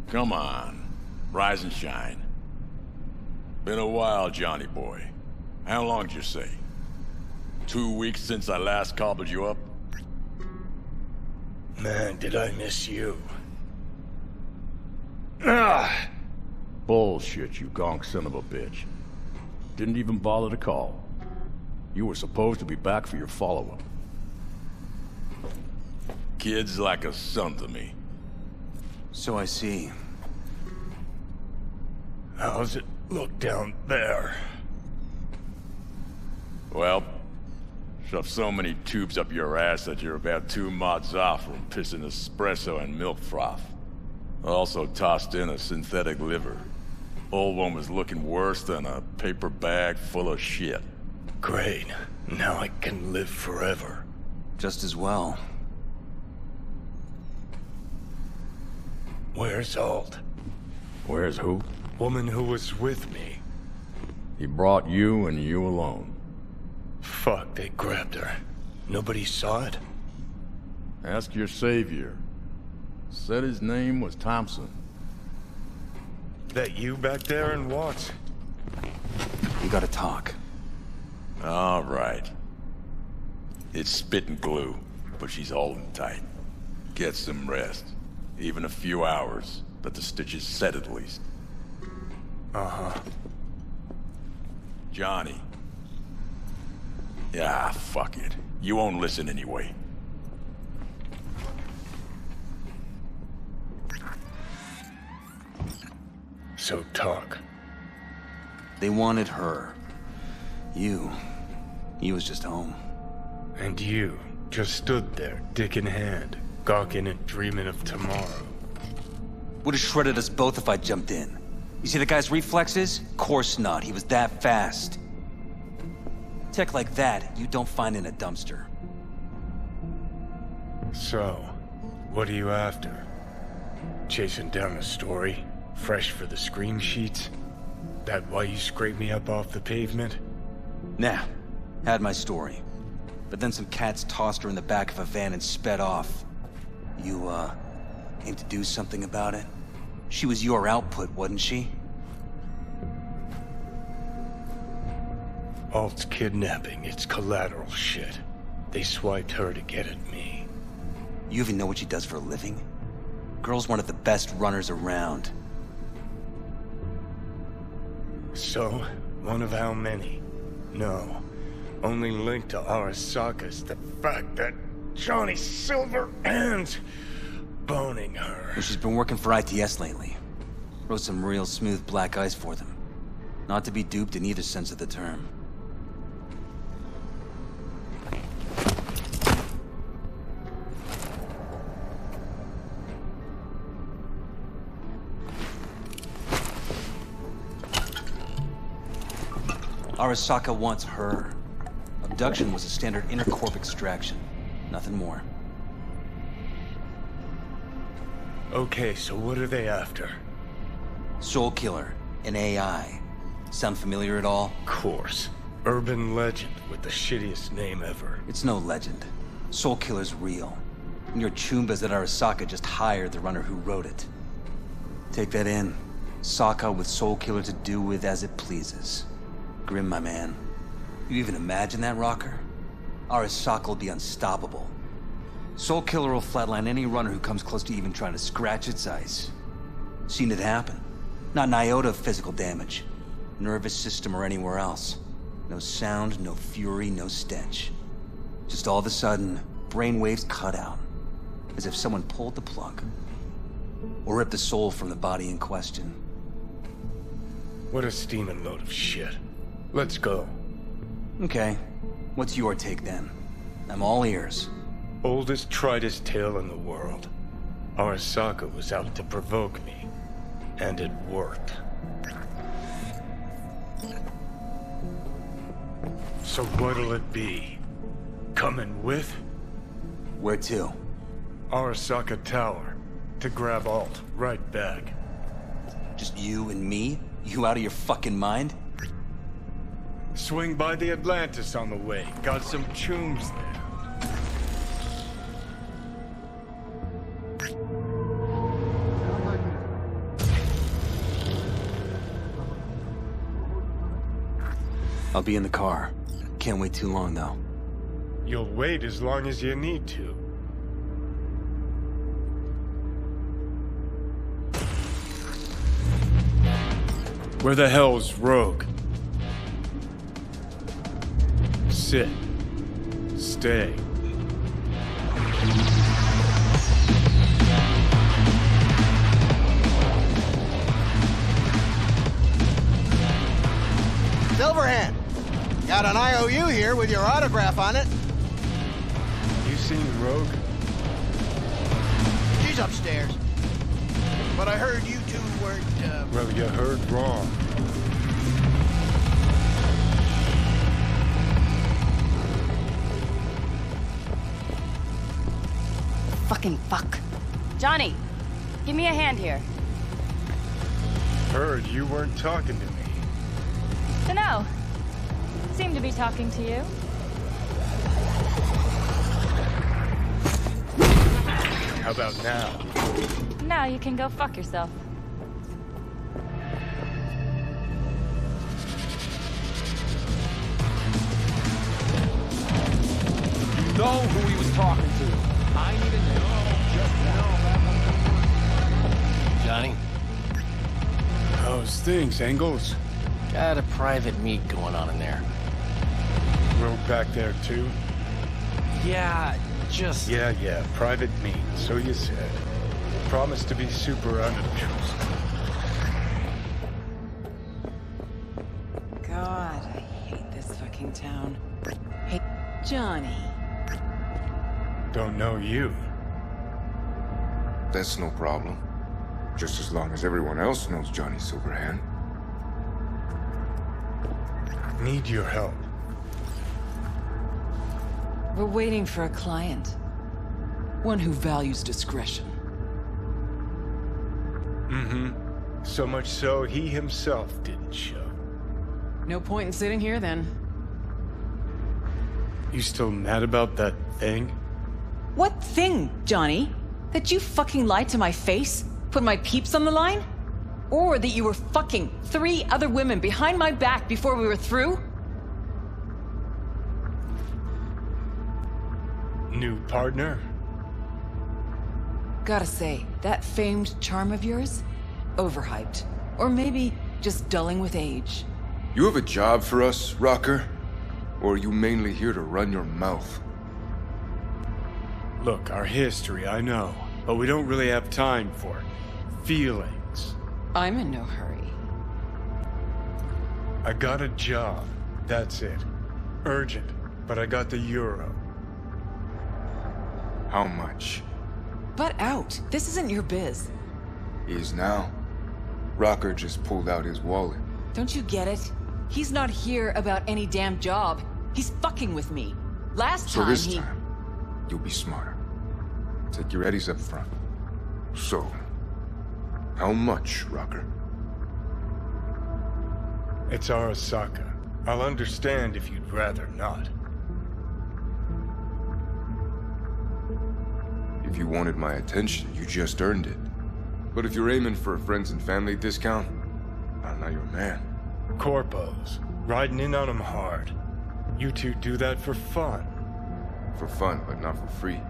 Come on. Rise and shine. Been a while, Johnny boy. How long did you say? 2 weeks since I last cobbled you up? Man, did I miss you. Bullshit, you gonk son of a bitch. Didn't even bother to call. You were supposed to be back for your follow-up. Kid's like a son to me. So I see. How's it look down there? Well, shoved so many tubes up your ass that you're about 2 mods off from pissing espresso and milk froth. Also tossed in a synthetic liver. Old one was looking worse than a paper bag full of shit. Great. Now I can live forever. Just as well. Where's Alt? Where's who? Woman who was with me. He brought you and you alone. Fuck, they grabbed her. Nobody saw it? Ask your savior. Said his name was Thompson. That you back there and what? We gotta talk. All right. It's spit and glue, but she's holding tight. Get some rest. Even a few hours, but the stitches set at least. Uh-huh. Johnny. Yeah, fuck it. You won't listen anyway. So talk. They wanted her. You was just home. And you just stood there, dick in hand, gawking and dreaming of tomorrow. Would have shredded us both if I jumped in. You see the guy's reflexes? Course not, he was that fast. Tech like that, you don't find in a dumpster. So, what are you after? Chasing down a story? Fresh for the screen sheets? That why you scraped me up off the pavement? Nah, had my story. But then some cats tossed her in the back of a van and sped off. You, aim to do something about it? She was your output, wasn't she? Alt's kidnapping, it's collateral shit. They swiped her to get at me. You even know what she does for a living? Girl's one of the best runners around. So, one of how many? No. Only link to Arasaka's the fact that Johnny Silverhand's boning her. Well, she's been working for ITS lately. Wrote some real smooth black ice for them. Not to be duped in either sense of the term. Arasaka wants her. Abduction was a standard intercorp extraction. Nothing more. Okay, so what are they after? Soul Killer, an AI. Sound familiar at all? Course. Urban legend with the shittiest name ever. It's no legend. Soul Killer's real. And your Chumbas at Arasaka just hired the runner who wrote it. Take that in. Saka with Soul Killer to do with as it pleases. Grim, my man. You even imagine that, Rocker? Arasaka will be unstoppable. Soul Killer will flatline any runner who comes close to even trying to scratch its ice. Seen it happen. Not an iota of physical damage. Nervous system or anywhere else. No sound, no fury, no stench. Just all of a sudden, brainwaves cut out. As if someone pulled the plug. Or ripped the soul from the body in question. What a steaming load of shit. Let's go. Okay. What's your take then? I'm all ears. Oldest, tritest tale in the world. Arasaka was out to provoke me. And it worked. So what'll it be? Coming with? Where to? Arasaka Tower. To grab Alt. Right back. Just you and me? You out of your fucking mind? Swing by the Atlantis on the way. Got some chooms there. I'll be in the car. Can't wait too long, though. You'll wait as long as you need to. Where the hell's Rogue? Sit. Stay. Silverhand, got an IOU here with your autograph on it. You seen Rogue? She's upstairs. But I heard you two weren't, Well, you heard wrong. Fucking fuck. Johnny, give me a hand here. Heard you weren't talking to me. Dunno. Seem to be talking to you. How about now? Now you can go fuck yourself. You know who he was talking to. I need to know just now. Johnny, How's things, Engels? got a private meet going on in there. Rogue back there too? Yeah, just... Yeah, private meet, so you said. Promised to be super unobtrusive. God, I hate this fucking town. Hey, Johnny. Don't know you. That's no problem. Just as long as everyone else knows Johnny Silverhand. Need your help. We're waiting for a client. One who values discretion. Mm-hmm. So much so, he himself didn't show. No point in sitting here, then. You still mad about that thing? What thing, Johnny? That you fucking lied to my face? Put my peeps on the line? Or that you were fucking 3 other women behind my back before we were through? New partner? Gotta say, that famed charm of yours? Overhyped. Or maybe just dulling with age. You have a job for us, Rocker? Or are you mainly here to run your mouth? Look, our history, I know. But we don't really have time for feelings. I'm in no hurry. I got a job. That's it. Urgent. But I got the euro. How much? Butt out. This isn't your biz. Is now. Rocker just pulled out his wallet. Don't you get it? He's not here about any damn job. He's fucking with me. Last So time this he... time, you'll be smarter. Take your eddies up front. So, how much, Rocker? It's Arasaka. I'll understand if you'd rather not. If you wanted my attention, you just earned it. But if you're aiming for a friends and family discount, I'm not your man. Corpos. Riding in on them hard. You two do that for fun. For fun, but not for free.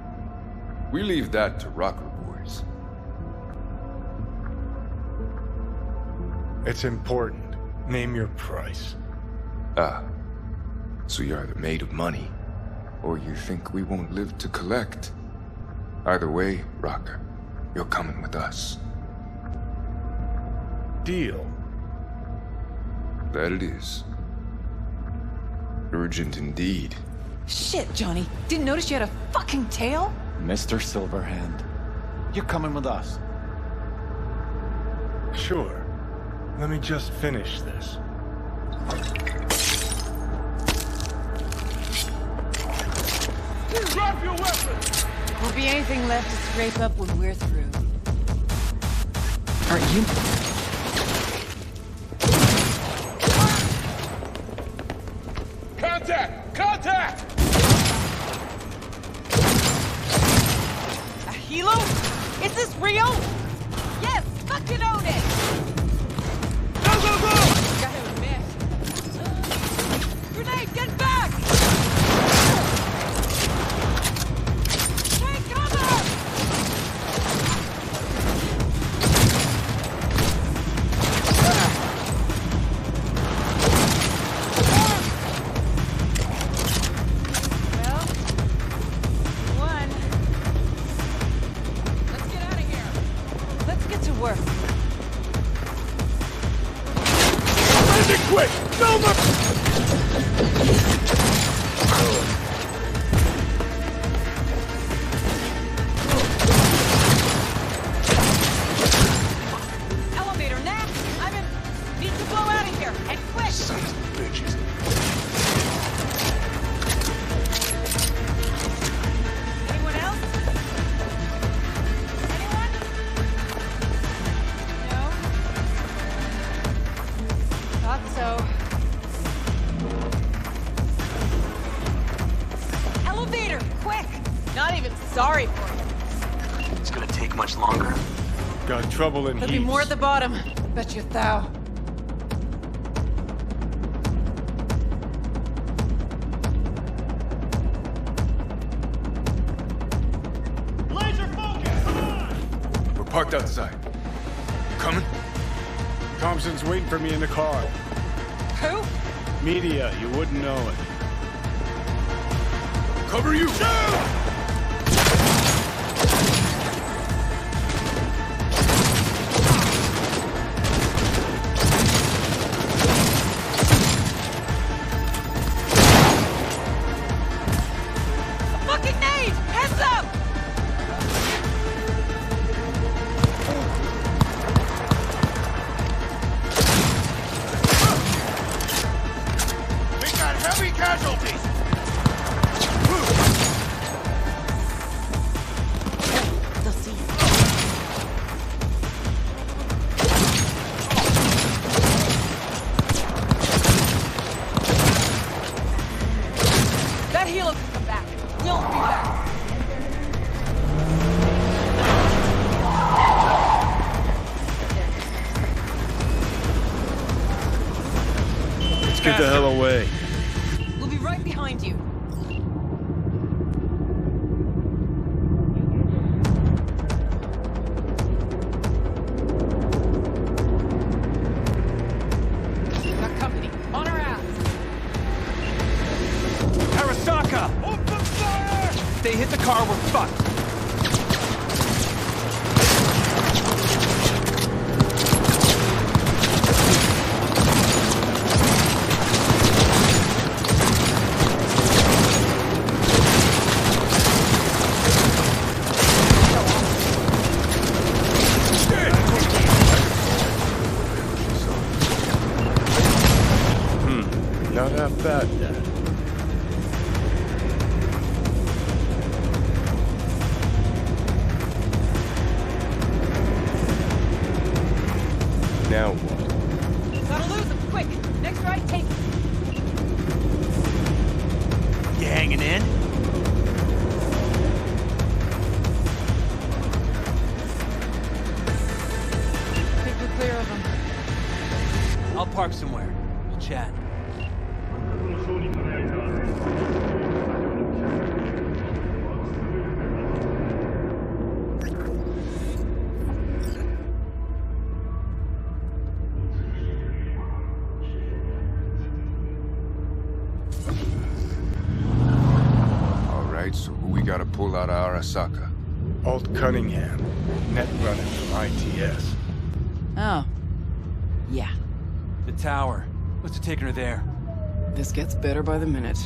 We leave that to Rocker boys. It's important. Name your price. Ah. So you're either made of money, or you think we won't live to collect. Either way, Rocker, you're coming with us. Deal. That it is. Urgent indeed. Shit, Johnny. Didn't notice you had a fucking tail? Mr. Silverhand, you're coming with us. Sure. Let me just finish this. Drop your weapon! Won't be anything left to scrape up when we're through. Aren't you? Contact! Contact! A helo? Is this real? Yes, fucking own it! Go, go, go! Gotta admit. Grenade, get back! Take cover! Well, one. Let's get out of here. Let's get to work. End it quick! No more! Elevator next! Need to blow out of here, and quick! Sons of bitches. Anyone else? Anyone? No? Thought so. Elevator, quick! Not even sorry for you. It's gonna take much longer. Got trouble in There'll be heaps. more at the bottom. Bet you thou. We're parked outside. You coming? Thompson's waiting for me in the car. Who? Media, you wouldn't know it. Cover you! Fucking nade! Heads up! We got heavy casualties! They'll see you. That helo can come back. We'll be back. Let's get the hell away. We'll be right behind you. Got company. On our ass. Arasaka! Open fire! If they hit the car, we're fucked. Not half bad, Dad. Now what? Gotta lose them, quick! Next right, take it! You hanging in? Think we're clear of them. I'll park somewhere. We'll chat. All right, so who we gotta pull out of Arasaka? Alt Cunningham, net runner from ITS. Oh. Yeah. The tower. What's it taking her there? This gets better by the minute.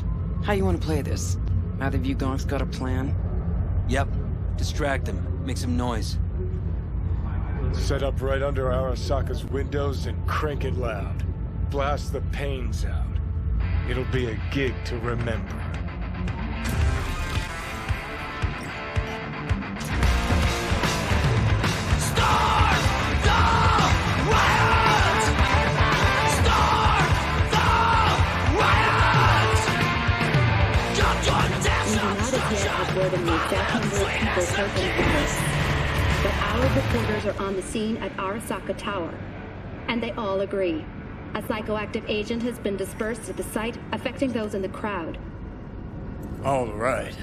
How you want to play this? Either of you gonks got a plan? Yep. Distract him. Make some noise. Set up right under Arasaka's windows and crank it loud. Blast the pains out. It'll be a gig to remember. them the exact number of people killed in the virus. But our reporters are on the scene at Arasaka Tower, and they all agree. A psychoactive agent has been dispersed at the site, affecting those in the crowd. All right.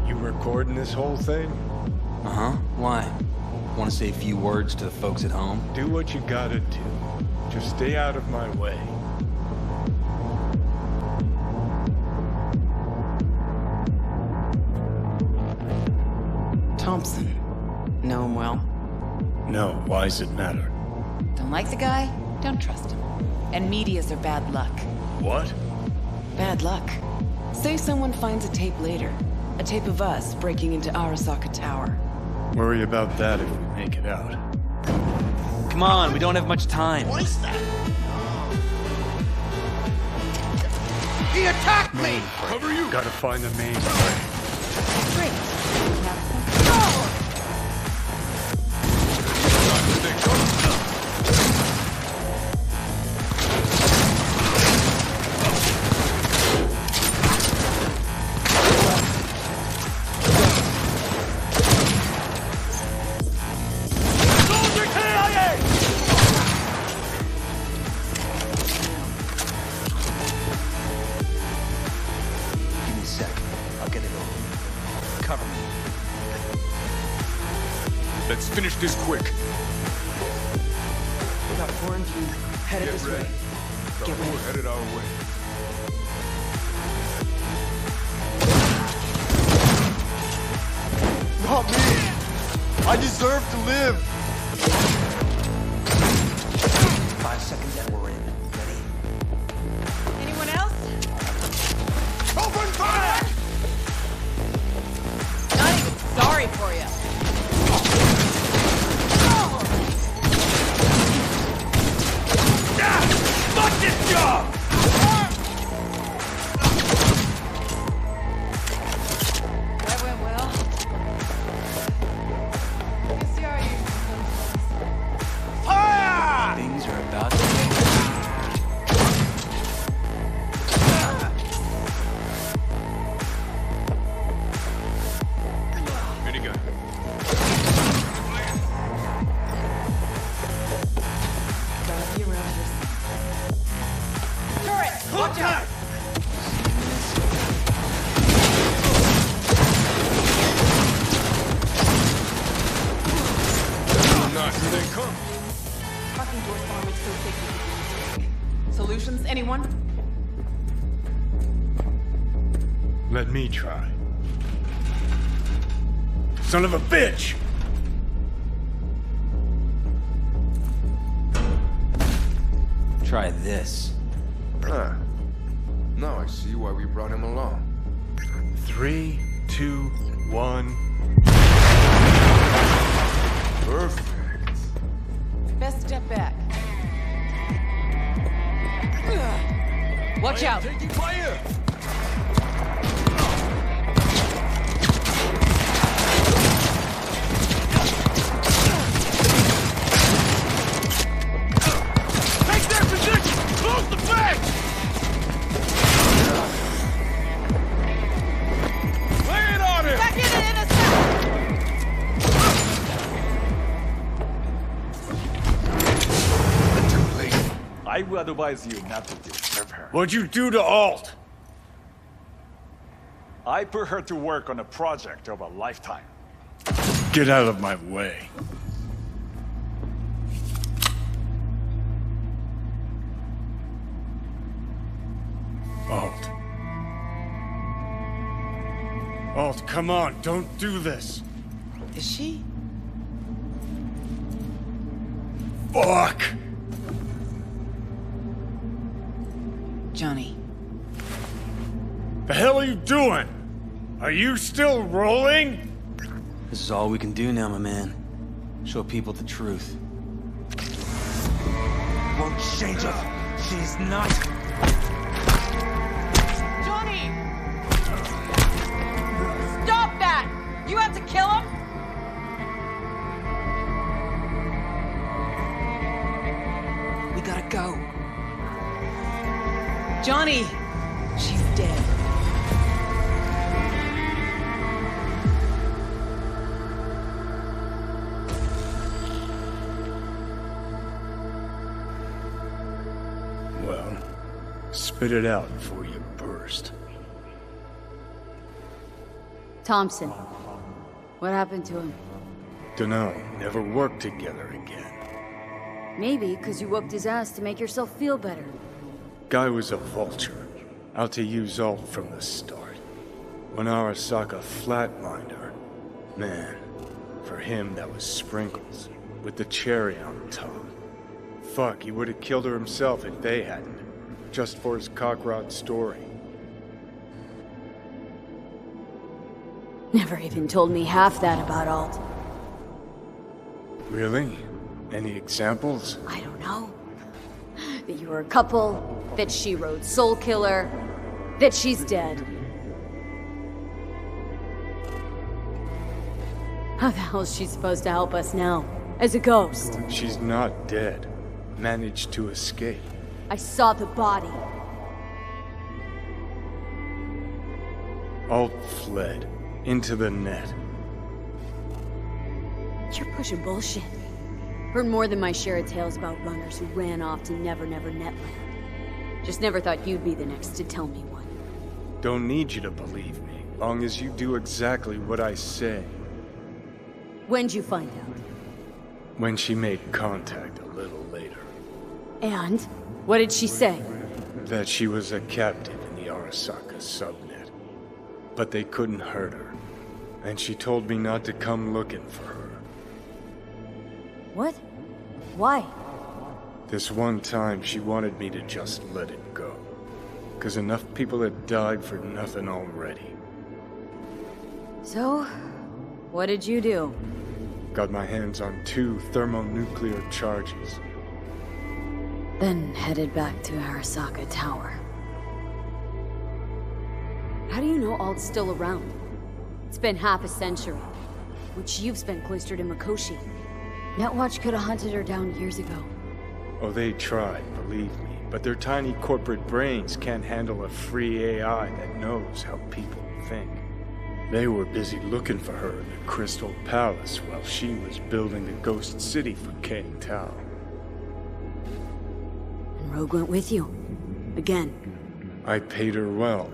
You recording this whole thing? Uh-huh. Why? Want to say a few words to the folks at home? Do what you gotta do. Just stay out of my way. Thompson. Know him well? No, why's it matter? Don't like the guy? Don't trust him. And medias are bad luck. What? Bad luck. Say someone finds a tape later. A tape of us breaking into Arasaka Tower. Worry about that if we make it out. Come on, we don't have much time. What is that? He attacked me! Cover you! Gotta find the main thread. Great. Let's finish this quick. We got quarantine. Headed this way. Get ready. We're headed our way. Not me! I deserve to live! 5 seconds and we're in. Ready? Anyone else? Open fire! Not even sorry for you. Fuck this job! That went well. Guess you are Fire! Things are about to Minigun. Gotta be around here. turret! Watch out! Here they come. Parking doors farm is so thick. Solutions, anyone? Let me try. Son of a bitch! try this. Ah. Now I see why we brought him along. 3, 2, 1. Perfect. Best step back. Watch out! Taking fire! Take their position! Close the back! Lay it on him! Back in a second! Too late. I would advise you not to disturb her. What'd you do to Alt? I put her to work on a project of a lifetime. Get out of my way. Alt. Alt, come on, don't do this. Is she? Fuck! Johnny. The hell are you doing? Are you still rolling? This is all we can do now, my man. Show people the truth. Won't change her. She's not. Johnny! Stop that! You have to kill him? We gotta go. Johnny! She's dead. Well, spit it out before you burst. Thompson. What happened to him? Dunno, never worked together again. Maybe because you whooped his ass to make yourself feel better. Guy was a vulture, out to use Alt from the start. When Arasaka flatlined her, man, for him that was sprinkles, with the cherry on top. Fuck, he would have killed her himself if they hadn't, just for his cockrod story. Never even told me half that about Alt. Really? Any examples? I don't know. That you were a couple, that she rode Soul Killer, that she's dead. How the hell is she supposed to help us now? As a ghost? She's not dead. Managed to escape. I saw the body. Alt fled. Into the net. You're pushing bullshit. Heard more than my share of tales about runners who ran off to Never Never Netland. Just never thought you'd be the next to tell me one. Don't need you to believe me, long as you do exactly what I say. When'd you find out? When she made contact a little later. And? What did she say? That she was a captive in the Arasaka subnet. But they couldn't hurt her. And she told me not to come looking for her. What? Why? This one time she wanted me to just let it go. 'Cause enough people had died for nothing already. So, what did you do? Got my hands on 2 thermonuclear charges. Then headed back to Arasaka Tower. How do you know Alt's still around? It's been half a century, which you've spent cloistered in Mikoshi. Netwatch could have hunted her down years ago. Oh, they tried, believe me, but their tiny corporate brains can't handle a free AI that knows how people think. They were busy looking for her in the Crystal Palace while she was building the Ghost City for Kang Tao. And Rogue went with you. Again. I paid her well.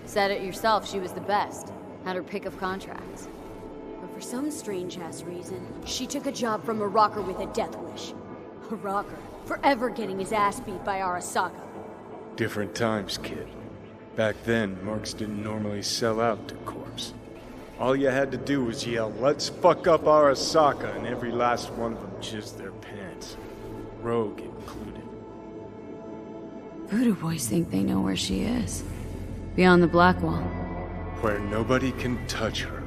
Said it yourself, she was the best. Had her pick of contracts. But for some strange-ass reason, she took a job from a rocker with a death wish. A rocker, forever getting his ass beat by Arasaka. Different times, kid. Back then, mercs didn't normally sell out to corpse. All you had to do was yell, "Let's fuck up Arasaka," and every last one of them jizzed their pants. Rogue included. Voodoo boys think they know where she is. Beyond the Black Wall. Where nobody can touch her.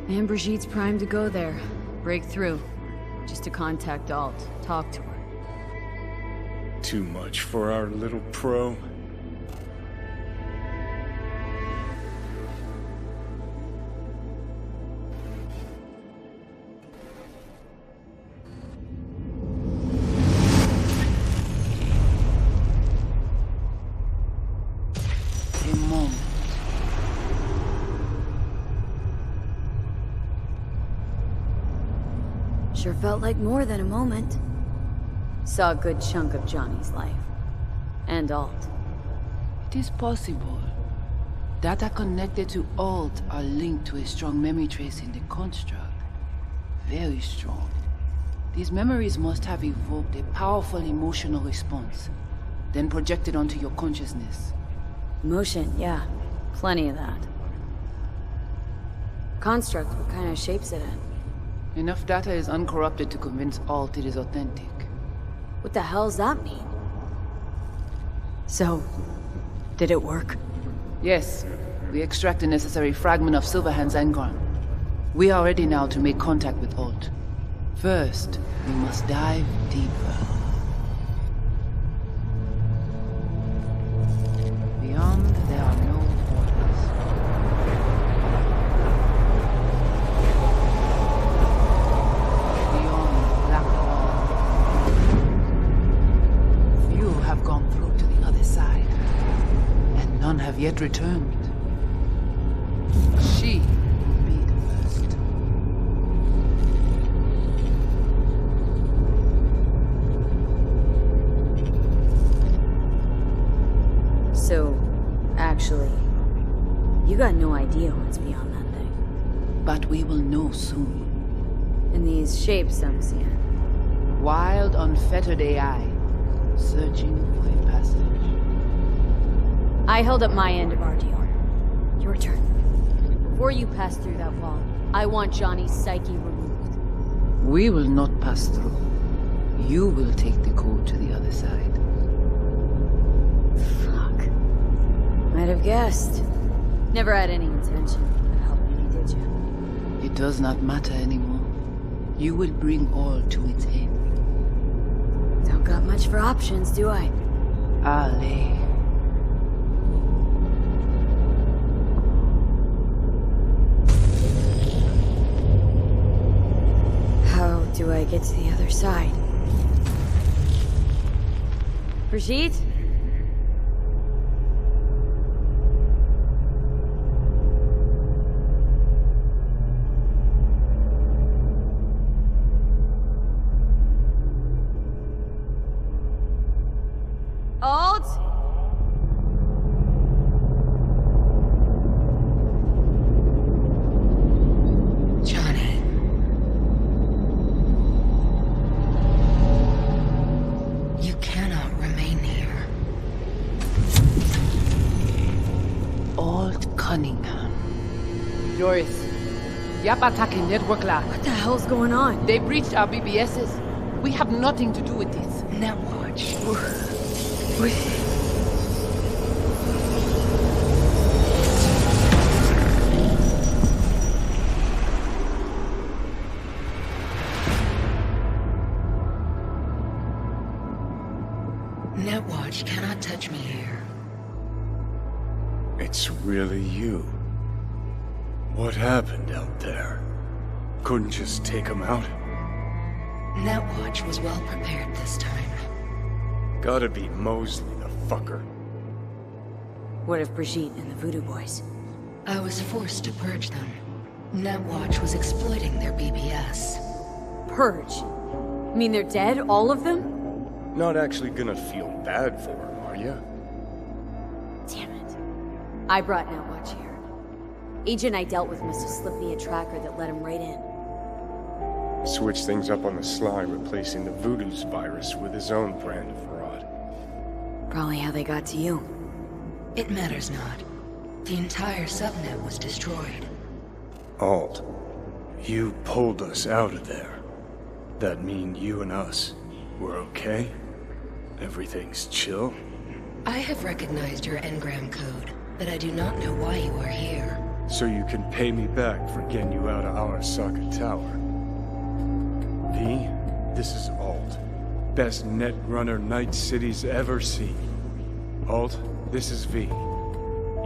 And Brigitte's primed to go there. Break through. Just to contact Alt. Talk to her. Too much for our little pro. A moment. Sure felt like more than a moment. Saw a good chunk of Johnny's life. And Alt. It is possible. Data connected to Alt are linked to a strong memory trace in the construct. Very strong. These memories must have evoked a powerful emotional response, then projected onto your consciousness. Emotion, yeah. Plenty of that. Construct, what kind of shape's it in? Enough data is uncorrupted to convince Alt it is authentic. What the hell's that mean? So, did it work? Yes. We extract the necessary fragment of Silverhand's engram. We are ready now to make contact with Alt. First, we must dive deeper. Beyond, there are no borders. Beyond the Black Wall. Few have gone through to the other side. yet returned. She will be the first. So, actually, you got no idea what's beyond that thing. But we will know soon. In these shapes I'm seeing. Wild, unfettered AI, searching for a passage. I held up my end of our deal. Your turn. Before you pass through that wall, I want Johnny's psyche removed. We will not pass through. You will take the code to the other side. Fuck. Might have guessed. Never had any intention of helping me, did you? It does not matter anymore. You will bring all to its end. Don't got much for options, do I? Ale. How do I get to the other side? Brigitte? Alt? Johnny. You cannot remain here. Alt Cunningham. Joris, Yap attacking network lab. What the hell's going on? They breached our BBSs. We have nothing to do with this. Netwatch. Netwatch cannot touch me here. It's really you. What happened out there? Couldn't just take him out? Netwatch was well prepared this time. Gotta be Mosley, the fucker. What of Brigitte and the Voodoo boys? I was forced to purge them. Netwatch was exploiting their BBS. Purge? You mean they're dead, all of them? Not actually gonna feel bad for him, are you? Damn it. I brought Netwatch here. Agent I dealt with must have slipped me a tracker that let him right in. Switch things up on the sly, replacing the Voodoo's virus with his own brand of fraud. Probably how they got to you. It matters not. The entire subnet was destroyed. Alt, you pulled us out of there. That mean you and us, we're okay? Everything's chill? I have recognized your engram code, but I do not know why you are here. So you can pay me back for getting you out of Arasaka Tower. V, this is Alt. Best netrunner Night City's ever seen. Alt, this is V.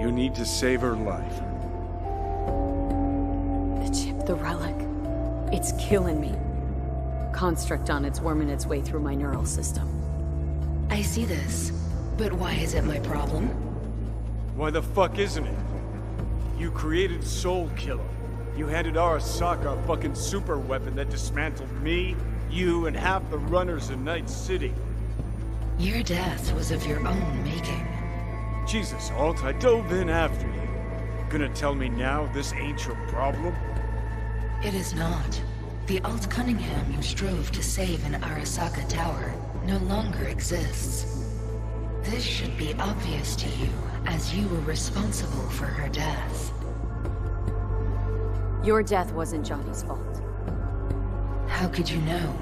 You need to save her life. The chip, the relic. It's killing me. Construct on it's worming its way through my neural system. I see this, but why is it my problem? Why the fuck isn't it? You created Soul Killer. You handed Arasaka a fucking super weapon that dismantled me, you, and half the runners in Night City. Your death was of your own making. Jesus, Alt, I dove in after you. Gonna tell me now this ain't your problem? It is not. The Alt Cunningham you strove to save in Arasaka Tower no longer exists. This should be obvious to you, as you were responsible for her death. Your death wasn't Johnny's fault. How could you know?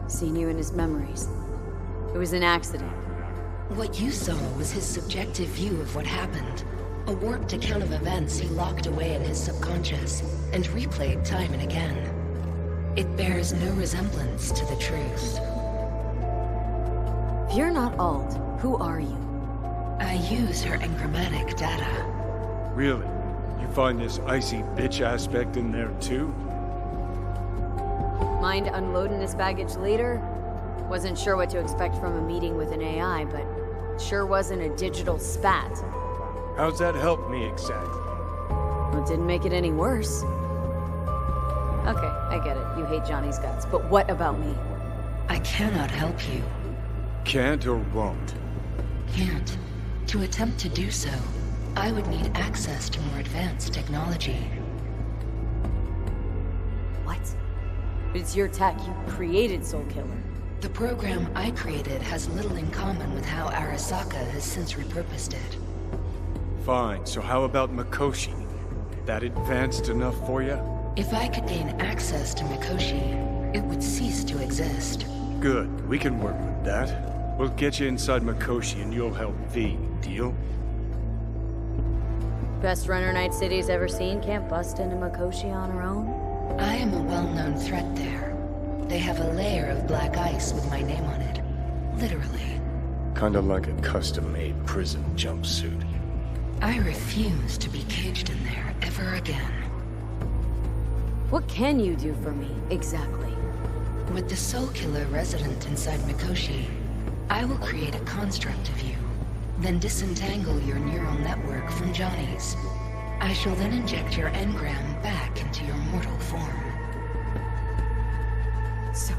Seen you in his memories. It was an accident. What you saw was his subjective view of what happened. A warped account of events he locked away in his subconscious, and replayed time and again. It bears no resemblance to the truth. If you're not Alt, who are you? I use her enigmatic data. Really? You find this icy bitch aspect in there too? Mind unloading his baggage later? Wasn't sure what to expect from a meeting with an AI, but sure wasn't a digital spat. How's that help me exactly? Well, it didn't make it any worse. Okay, I get it. You hate Johnny's guts, but what about me? I cannot help you. Can't or won't? Can't. To attempt to do so, I would need access to more advanced technology. What? It's your tech. You created Soulkiller. The program I created has little in common with how Arasaka has since repurposed it. Fine, so how about Mikoshi? That advanced enough for you? If I could gain access to Mikoshi, it would cease to exist. Good, we can work with that. We'll get you inside Mikoshi and you'll help V, deal? Best runner Night City's ever seen can't bust into Mikoshi on her own? I am a well-known threat there. They have a layer of black ice with my name on it. Literally. Kinda like a custom-made prison jumpsuit. I refuse to be caged in there ever again. What can you do for me, exactly? With the Soulkiller resident inside Mikoshi, I will create a construct of you, then disentangle your neural network from Johnny's. I shall then inject your engram back into your mortal form. So,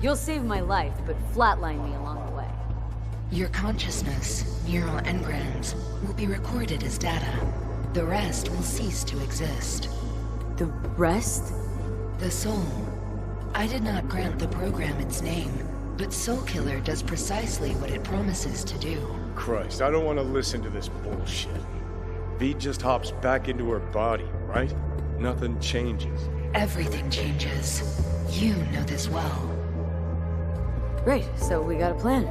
you'll save my life, but flatline me along the way. Your consciousness, neural engrams, will be recorded as data. The rest will cease to exist. The rest? The soul. I did not grant the program its name, but Soulkiller does precisely what it promises to do. Christ, I don't want to listen to this bullshit. V just hops back into her body, right? Nothing changes. Everything changes. You know this well. Great, so we got a plan.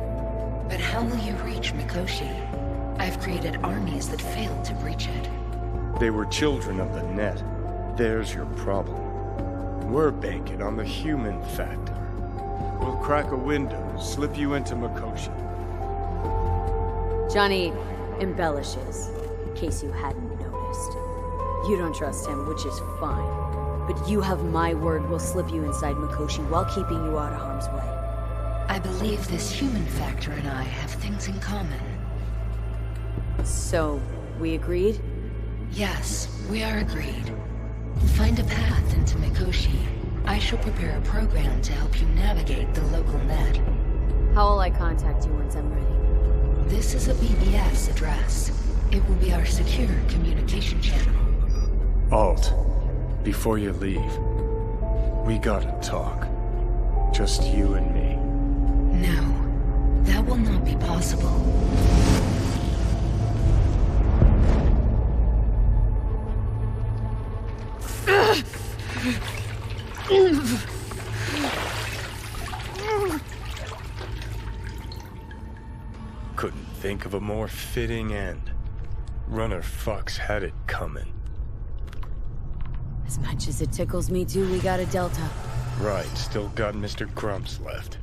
But how will you reach Mikoshi? I've created armies that failed to breach it. They were children of the net. There's your problem. We're banking on the human factor. We'll crack a window, slip you into Mikoshi. Johnny embellishes, in case you hadn't noticed. You don't trust him, which is fine. But you have my word we'll slip you inside Mikoshi while keeping you out of harm's way. I believe this human factor and I have things in common. So, we agreed? Yes, we are agreed. Find a path into Mikoshi. I shall prepare a program to help you navigate the local net. How will I contact you once I'm ready? This is a BBS address. It will be our secure communication channel. Alt, before you leave, we gotta talk. Just you and me. No, that will not be possible. Couldn't think of a more fitting end. Runner fucks had it coming. As much as it tickles me too, we got a Delta. Right, still got Mr. Grumps left.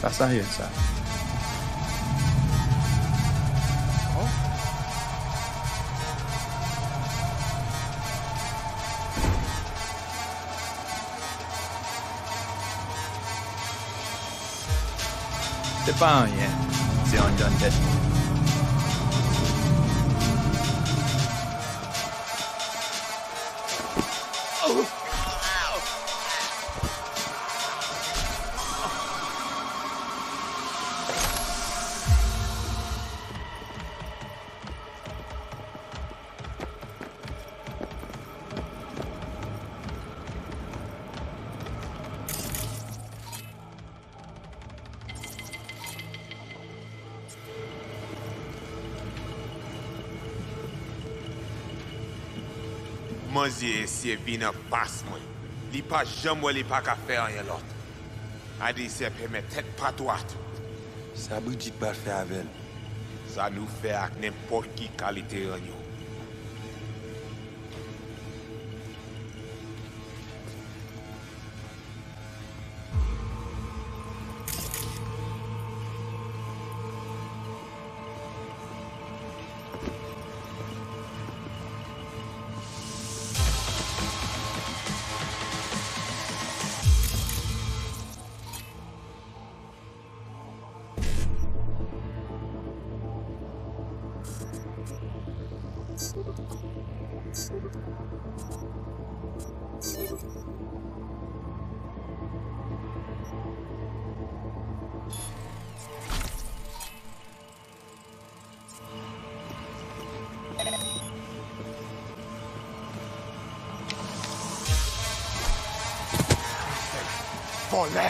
Sasa. C'est pas un rien, c'est un done dead. Manzier essaie vin passe moi. Li pas jamais li pas qu'à faire rien l'autre. A dit c'est permet tête pas droite. Ça vous dit pas faire avec. Ça nous fait avec n'importe qui qualité en yo. Volé!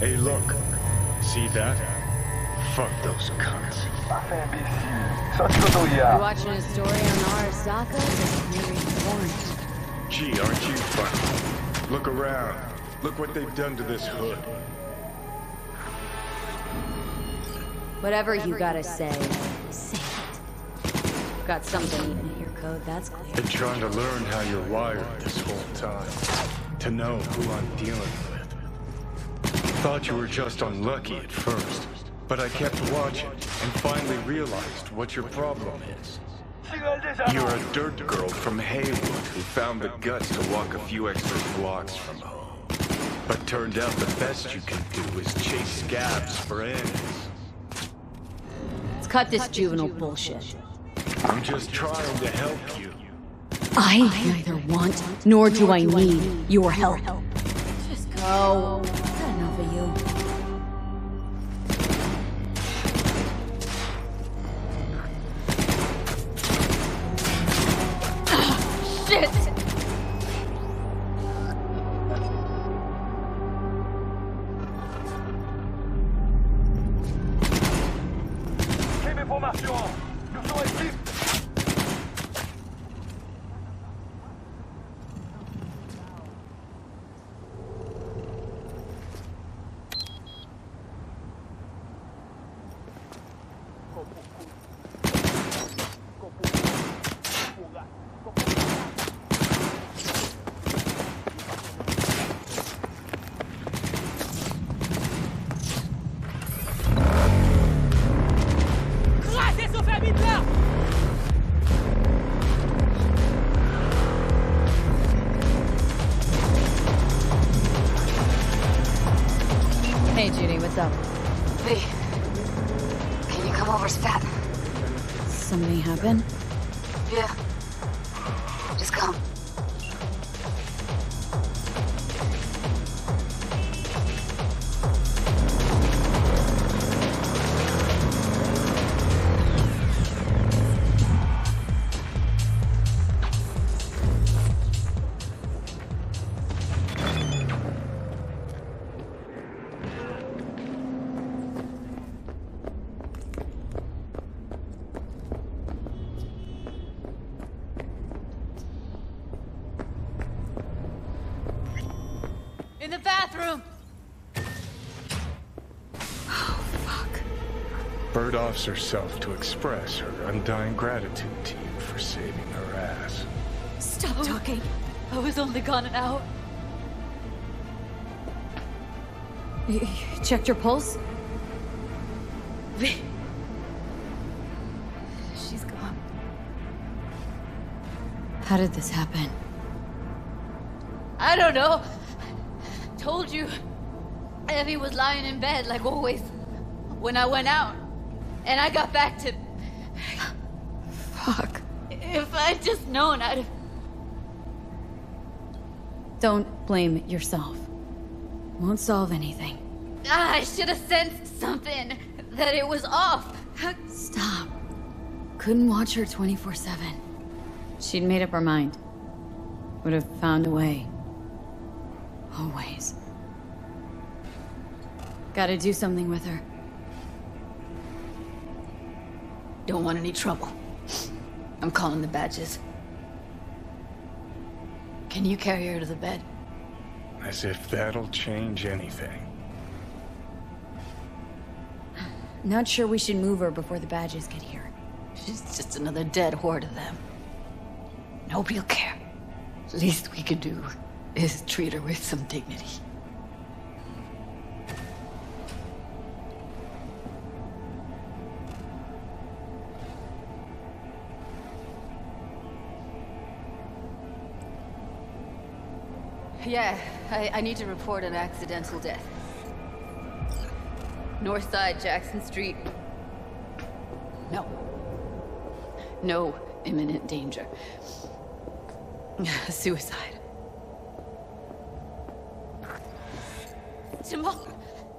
Hey, look. See that? Fuck those cunts. You're watching a story on Arasaka? That's really important. Gee, aren't you funny? Look around. Look what they've done to this hood. Whatever you gotta say, say it. Got something in your code, that's clear. Been trying to learn how you're wired this whole time. To know who I'm dealing with. Thought you were just unlucky at first, but I kept watching and finally realized what your problem is. You're a dirt girl from Haywood who found the guts to walk a few extra blocks from home. But turned out the best you can do is chase scabs for ends. Let's cut this juvenile bullshit. I'm just trying to help you. I neither want nor do I need your help. Just go. Got enough of you. Shit! Hey, Judy, what's up? Hey, can you come over, Stat? Something happen? Yeah. Just come. In the bathroom! Bird offs herself to express her undying gratitude to you for saving her ass. Stop talking. I was only gone an hour. You checked your pulse? She's gone. How did this happen? I don't know. Told you. Evie was lying in bed like always when I went out. And I got back to... Fuck. If I'd just known, I'd have... Don't blame yourself. Won't solve anything. I should have sensed something. That it was off. Stop. Couldn't watch her 24/7. She'd made up her mind. Would have found a way. Always. Gotta do something with her. Don't want any trouble. I'm calling the badges. Can you carry her to the bed? As if that'll change anything. Not sure we should move her before the badges get here. She's just another dead whore to them. Nobody'll care. Least we could do is treat her with some dignity. Yeah, I need to report an accidental death. North side, Jackson Street. No. No imminent danger. Suicide. Tomorrow?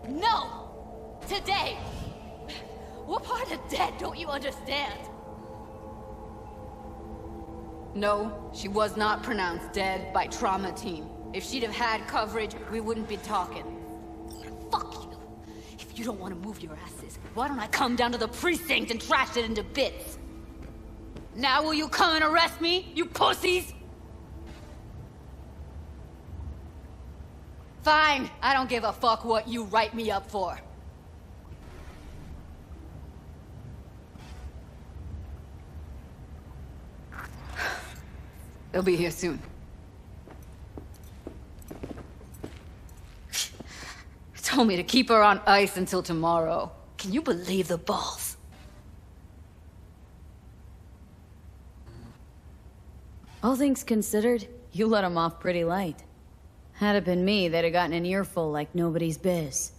No! Today! What part of dead don't you understand? No, she was not pronounced dead by trauma team. If she'd have had coverage, we wouldn't be talking. Fuck you! If you don't want to move your asses, why don't I come down to the precinct and trash it into bits? Now will you come and arrest me, you pussies? Fine, I don't give a fuck what you write me up for. They'll be here soon. Told me to keep her on ice until tomorrow. Can you believe the balls? All things considered, you let him off pretty light. Had it been me, they'd have gotten an earful like nobody's biz.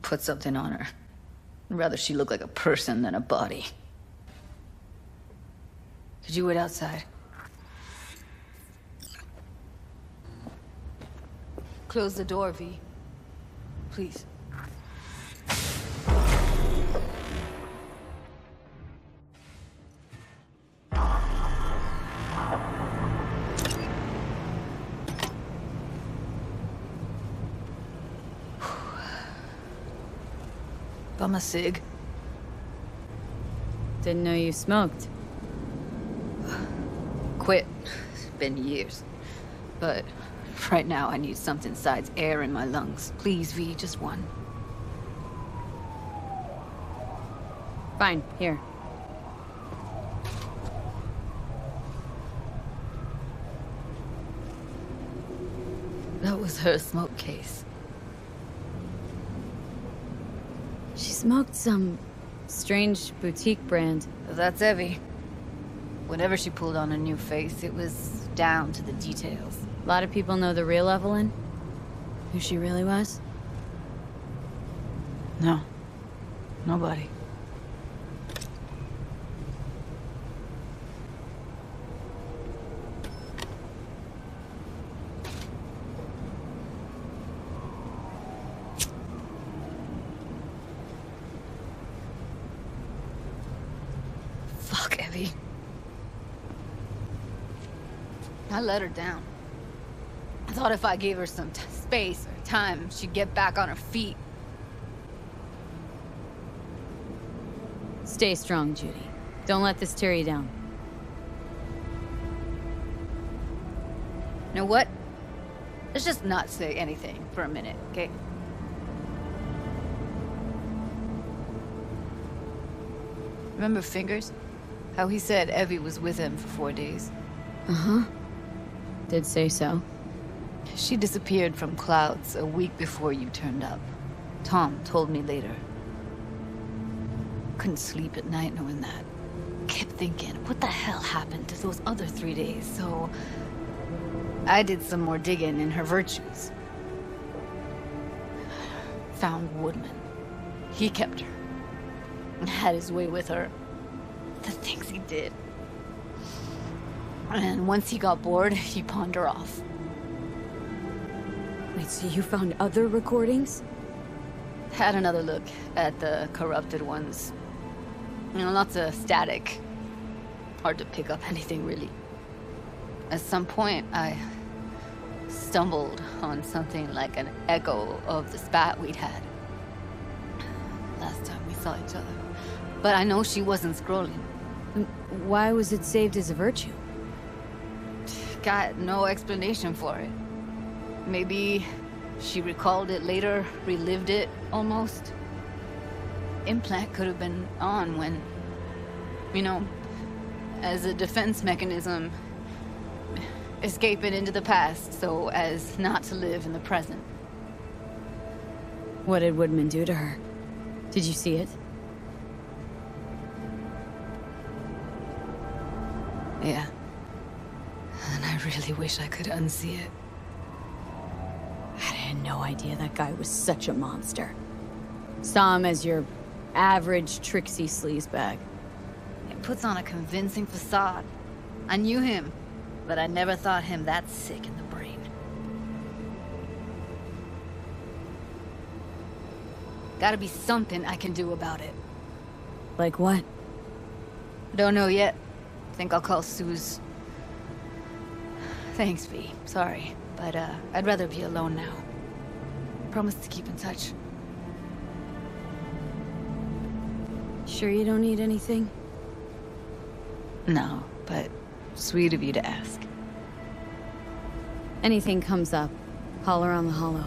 Put something on her. I'd rather she look like a person than a body. Could you wait outside? Close the door, V. Please. Bum a cig. Didn't know you smoked. Quit. It's been years. But right now I need something besides air in my lungs. Please, V, just one. Fine, here. That was her smoke case. She smoked some strange boutique brand. That's Evie. Whenever she pulled on a new face, it was down to the details. A lot of people know the real Evelyn? Who she really was? No. Nobody. Fuck, Evie. I let her down. I thought if I gave her some space or time, she'd get back on her feet. Stay strong, Judy. Don't let this tear you down. You know what? Let's just not say anything for a minute, okay? Remember Fingers? How he said Evie was with him for 4 days? Uh-huh. Did say so. She disappeared from Clouds a week before you turned up. Tom told me later. Couldn't sleep at night knowing that. Kept thinking, what the hell happened to those other 3 days? So I did some more digging in her virtues. Found Woodman. He kept her. Had his way with her. The things he did. And once he got bored, he pawned her off. Wait, so you found other recordings? Had another look at the corrupted ones. You know, lots of static. Hard to pick up anything, really. At some point, I stumbled on something like an echo of the spat we'd had. Last time we saw each other. But I know she wasn't scrolling. Why was it saved as a virtue? Got no explanation for it. Maybe she recalled it later, relived it, almost. Implant could have been on when, you know, as a defense mechanism, escaping into the past so as not to live in the present. What did Woodman do to her? Did you see it? Yeah. And I really wish I could unsee it. I had no idea that guy was such a monster. Saw him as your average tricksy sleazebag. It puts on a convincing facade. I knew him, but I never thought him that sick in the brain. Gotta be something I can do about it. Like what? Don't know yet. Think I'll call Suze. Thanks, V. Sorry, but I'd rather be alone now. Promise to keep in touch. Sure you don't need anything? No, but sweet of you to ask. Anything comes up, holler on the holo.